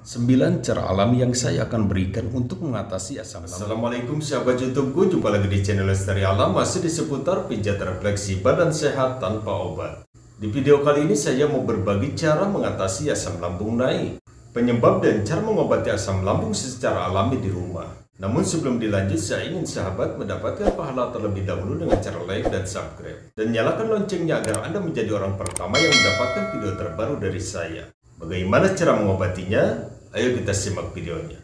9 cara alami yang saya akan berikan untuk mengatasi asam lambung. Assalamualaikum sahabat YouTubeku, jumpa lagi di channel Lestari Alam, masih di seputar pijat refleksi badan sehat tanpa obat. Di video kali ini saya mau berbagi cara mengatasi asam lambung naik, penyebab dan cara mengobati asam lambung secara alami di rumah. Namun sebelum dilanjut, saya ingin sahabat mendapatkan pahala terlebih dahulu dengan cara like dan subscribe, dan nyalakan loncengnya agar Anda menjadi orang pertama yang mendapatkan video terbaru dari saya. Bagaimana cara mengobatinya? Ayo kita simak videonya.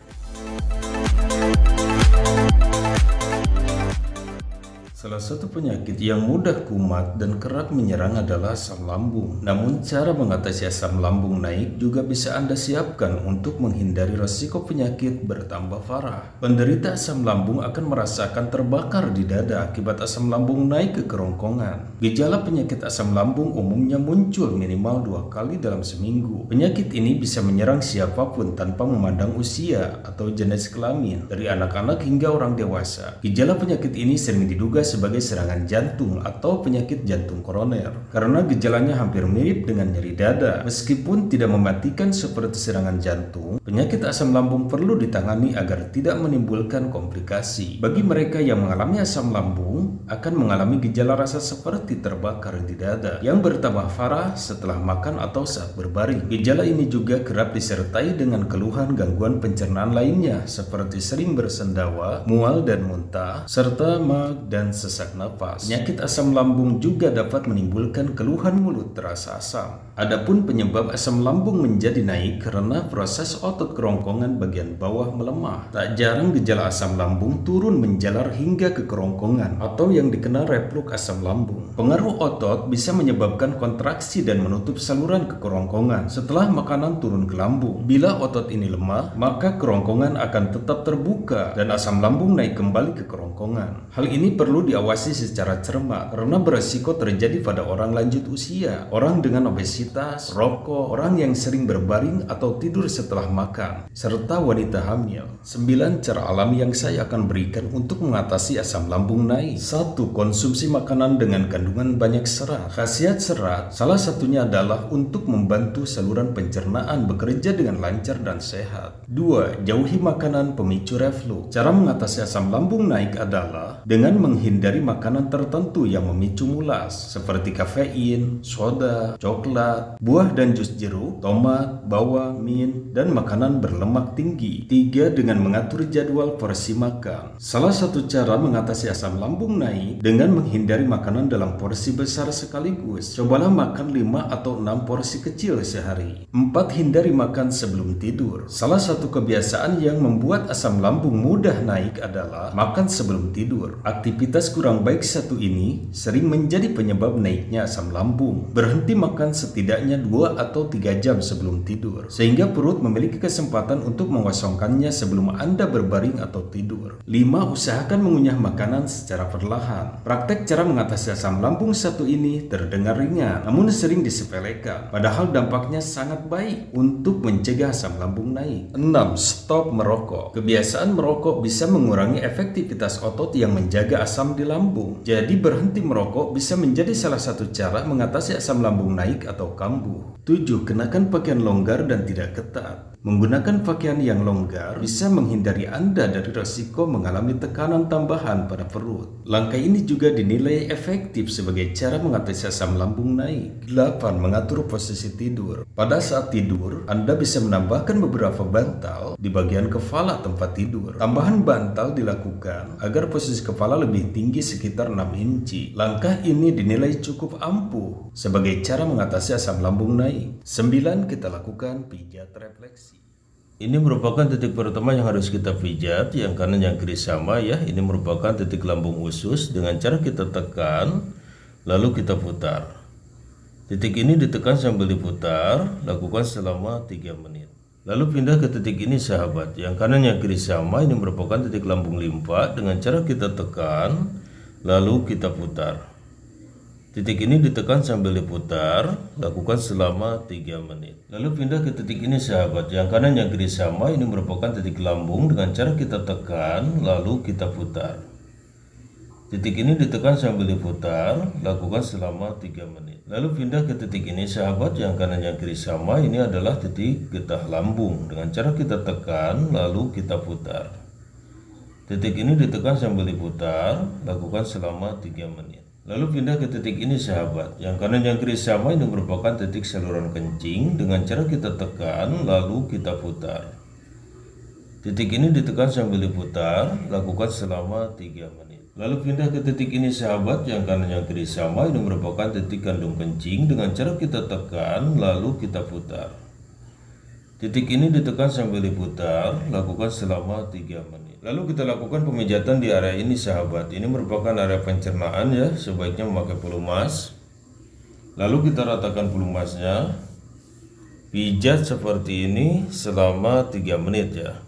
Salah satu penyakit yang mudah kumat dan kerap menyerang adalah asam lambung. Namun cara mengatasi asam lambung naik juga bisa Anda siapkan untuk menghindari resiko penyakit bertambah parah. Penderita asam lambung akan merasakan terbakar di dada akibat asam lambung naik ke kerongkongan. Gejala penyakit asam lambung umumnya muncul minimal 2 kali dalam seminggu. Penyakit ini bisa menyerang siapapun tanpa memandang usia atau jenis kelamin, dari anak-anak hingga orang dewasa. Gejala penyakit ini sering diduga sebagai serangan jantung atau penyakit jantung koroner karena gejalanya hampir mirip dengan nyeri dada. Meskipun tidak mematikan seperti serangan jantung, penyakit asam lambung perlu ditangani agar tidak menimbulkan komplikasi. Bagi mereka yang mengalami asam lambung, akan mengalami gejala rasa seperti terbakar di dada yang bertambah parah setelah makan atau saat berbaring. Gejala ini juga kerap disertai dengan keluhan gangguan pencernaan lainnya seperti sering bersendawa, mual dan muntah, serta maag dan sesak napas. Penyakit asam lambung juga dapat menimbulkan keluhan mulut terasa asam. Adapun penyebab asam lambung menjadi naik karena proses otot kerongkongan bagian bawah melemah. Tak jarang gejala asam lambung turun menjalar hingga ke kerongkongan atau yang dikenal reflux asam lambung. Pengaruh otot bisa menyebabkan kontraksi dan menutup saluran ke kerongkongan setelah makanan turun ke lambung. Bila otot ini lemah, maka kerongkongan akan tetap terbuka dan asam lambung naik kembali ke kerongkongan. Hal ini perlu diawasi secara cermat karena beresiko terjadi pada orang lanjut usia, orang dengan obesitas, rokok, orang yang sering berbaring atau tidur setelah makan, serta wanita hamil. 9 cara alami yang saya akan berikan untuk mengatasi asam lambung naik. 1. Konsumsi makanan dengan kandungan banyak serat. Khasiat serat salah satunya adalah untuk membantu saluran pencernaan bekerja dengan lancar dan sehat. 2. Jauhi makanan pemicu reflux. Cara mengatasi asam lambung naik adalah dengan menghindari makanan tertentu yang memicu mulas seperti kafein, soda, coklat, buah dan jus jeruk, tomat, bawang, mint, dan makanan berlemak tinggi. 3. Dengan mengatur jadwal porsi makan. Salah satu cara mengatasi asam lambung naik dengan menghindari makanan dalam porsi besar sekaligus. Cobalah makan 5 atau 6 porsi kecil sehari. 4. Hindari makan sebelum tidur. Salah satu kebiasaan yang membuat asam lambung mudah naik adalah makan sebelum tidur. Aktivitas kurang baik satu ini sering menjadi penyebab naiknya asam lambung. Berhenti makan setidaknya 2 atau 3 jam sebelum tidur, sehingga perut memiliki kesempatan untuk mengosongkannya sebelum Anda berbaring atau tidur. 5. Usahakan mengunyah makanan secara perlahan. Praktek cara mengatasi asam lambung satu ini terdengar ringan, namun sering disepelekan, padahal dampaknya sangat baik untuk mencegah asam lambung naik. 6. Stop merokok. Kebiasaan merokok bisa mengurangi efektivitas otot yang menjaga asam di lambung. Jadi berhenti merokok bisa menjadi salah satu cara mengatasi asam lambung naik atau kambuh. 7. Kenakan pakaian longgar dan tidak ketat. Menggunakan pakaian yang longgar bisa menghindari Anda dari resiko mengalami tekanan tambahan pada perut. Langkah ini juga dinilai efektif sebagai cara mengatasi asam lambung naik. 8. Mengatur posisi tidur. Pada saat tidur, Anda bisa menambahkan beberapa bantal di bagian kepala tempat tidur. Tambahan bantal dilakukan agar posisi kepala lebih tinggi sekitar 6 inci. Langkah ini dinilai cukup ampuh sebagai cara mengatasi asam lambung naik. 9. Kita lakukan pijat refleksi. Ini merupakan titik pertama yang harus kita pijat, yang kanan yang kiri sama ya. Ini merupakan titik lambung usus. Dengan cara kita tekan, lalu kita putar. Titik ini ditekan sambil diputar, lakukan selama 3 menit. Lalu pindah ke titik ini sahabat, yang kanan yang kiri sama. Ini merupakan titik lambung limpa. Dengan cara kita tekan, lalu kita putar. Titik ini ditekan sambil diputar, lakukan selama 3 menit. Lalu pindah ke titik ini sahabat, yang kanan yang kiri sama. Ini merupakan titik lambung. Dengan cara kita tekan, lalu kita putar. Titik ini ditekan sambil diputar, lakukan selama 3 menit. Lalu pindah ke titik ini sahabat, yang kanan yang kiri sama. Ini adalah titik getah lambung. Dengan cara kita tekan lalu kita putar. Titik ini ditekan sambil diputar, lakukan selama 3 menit. Lalu pindah ke titik ini sahabat, yang kanan yang kiri sama. Ini merupakan titik saluran kencing. Dengan cara kita tekan lalu kita putar. Titik ini ditekan sambil diputar, lakukan selama 3 menit. Lalu pindah ke titik ini sahabat, yang kanan yang kiri sama. Ini merupakan titik kandung kencing. Dengan cara kita tekan lalu kita putar. Titik ini ditekan sambil diputar, lakukan selama 3 menit. Lalu kita lakukan pemijatan di area ini sahabat. Ini merupakan area pencernaan ya, sebaiknya memakai pelumas. Lalu kita ratakan pelumasnya. Pijat seperti ini selama 3 menit ya.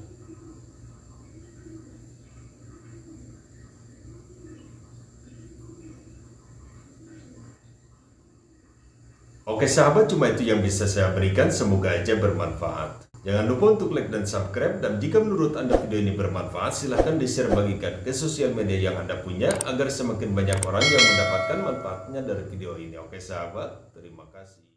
Oke sahabat, cuma itu yang bisa saya berikan, semoga aja bermanfaat. Jangan lupa untuk like dan subscribe, dan jika menurut Anda video ini bermanfaat, silahkan di-share, bagikan ke sosial media yang Anda punya, agar semakin banyak orang yang mendapatkan manfaatnya dari video ini. Oke sahabat, terima kasih.